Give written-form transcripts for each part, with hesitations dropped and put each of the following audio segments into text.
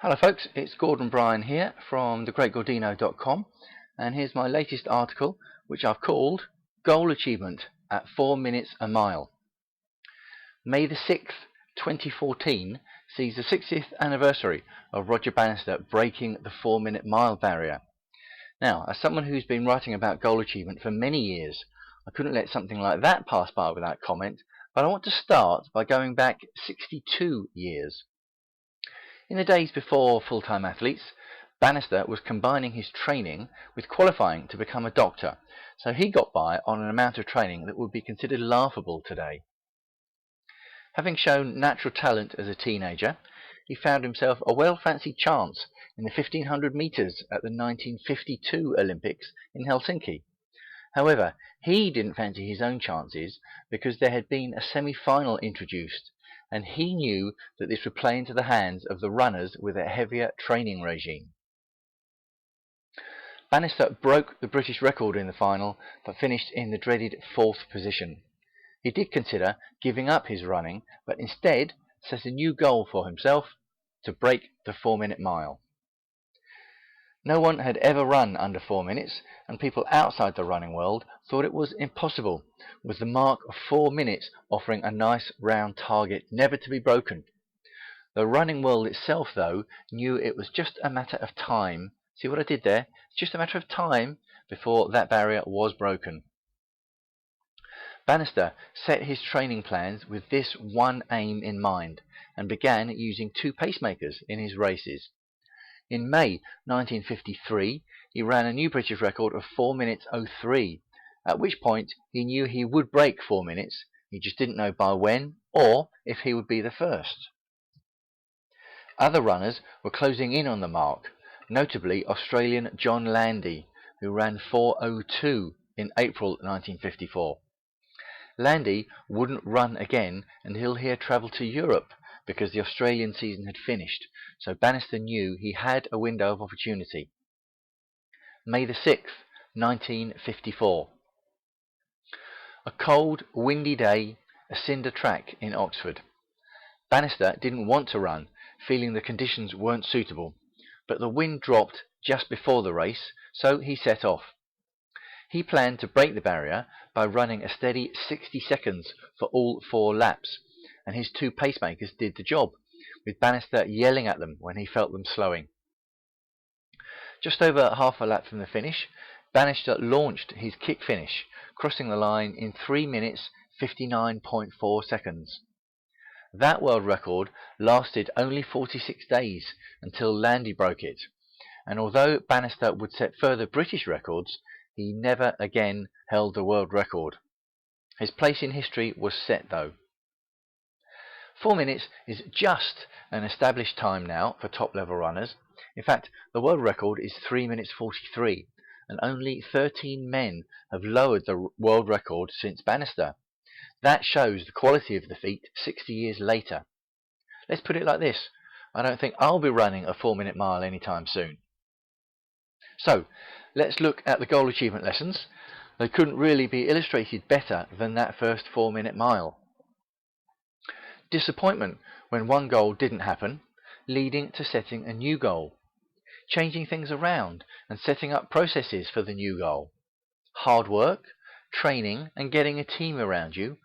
Hello folks, it's Gordon Bryan here from thegreatgordino.com, and here's my latest article which I've called Goal Achievement at 4 minutes a mile. May the 6th, 2014 sees the 60th anniversary of Roger Bannister breaking the 4-minute mile barrier. Now, as someone who's been writing about goal achievement for many years, I couldn't let something like that pass by without comment, but I want to start by going back 62 years. In the days before full-time athletes, Bannister was combining his training with qualifying to become a doctor, so he got by on an amount of training that would be considered laughable today. Having shown natural talent as a teenager, he found himself a well-fancied chance in the 1500 metres at the 1952 Olympics in Helsinki. However, he didn't fancy his own chances because there had been a semi-final introduced, and he knew that this would play into the hands of the runners with a heavier training regime. Bannister broke the British record in the final, but finished in the dreaded 4th position. He did consider giving up his running, but instead set a new goal for himself: to break the 4-minute mile. No one had ever run under 4 minutes, and people outside the running world thought it was impossible, with the mark of 4 minutes offering a nice round target never to be broken. The running world itself, though, knew it was just a matter of time. See what I did there? It's just a matter of time before that barrier was broken. Bannister set his training plans with this one aim in mind, and began using 2 pacemakers in his races. In May 1953, he ran a new British record of 4 minutes 03, at which point he knew he would break 4 minutes, he just didn't know by when or if he would be the first. Other runners were closing in on the mark, notably Australian John Landy, who ran 4:02 in April 1954. Landy wouldn't run again until he had travelled to Europe, because the Australian season had finished, so Bannister knew he had a window of opportunity. May the 6th, 1954. A cold, windy day, a cinder track in Oxford. Bannister didn't want to run, feeling the conditions weren't suitable, but the wind dropped just before the race, so he set off. He planned to break the barrier by running a steady 60 seconds for all 4 laps, and his 2 pacemakers did the job, with Bannister yelling at them when he felt them slowing. Just over half a lap from the finish, Bannister launched his kick finish, crossing the line in 3 minutes 59.4 seconds. That world record lasted only 46 days until Landy broke it, and although Bannister would set further British records, he never again held the world record. His place in history was set, though. 4 minutes is just an established time now for top-level runners. In fact, the world record is 3 minutes 43, and only 13 men have lowered the world record since Bannister. That shows the quality of the feat 60 years later. Let's put it like this: I don't think I'll be running a 4-minute mile anytime soon. So, let's look at the goal achievement lessons. They couldn't really be illustrated better than that first 4-minute mile. Disappointment when one goal didn't happen, leading to setting a new goal. Changing things around and setting up processes for the new goal. Hard work, training and getting a team around you,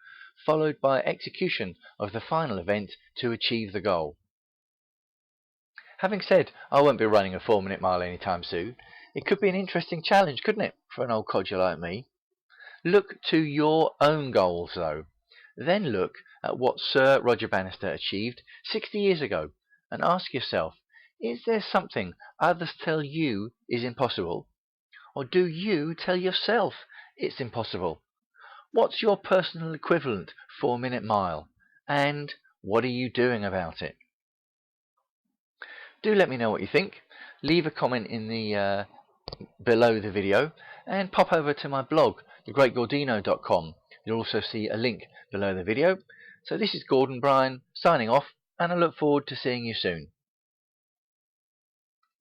followed by execution of the final event to achieve the goal. Having said I won't be running a 4-minute mile anytime soon, it could be an interesting challenge, couldn't it, for an old codger like me? Look to your own goals, though. Then look at what Sir Roger Bannister achieved 60 years ago and ask yourself, is there something others tell you is impossible? Or do you tell yourself it's impossible? What's your personal equivalent 4-minute mile? And what are you doing about it? Do let me know what you think. Leave a comment in the below the video, and pop over to my blog, thegreatgordino.com. You'll also see a link below the video. So this is Gordon Bryan signing off, and I look forward to seeing you soon.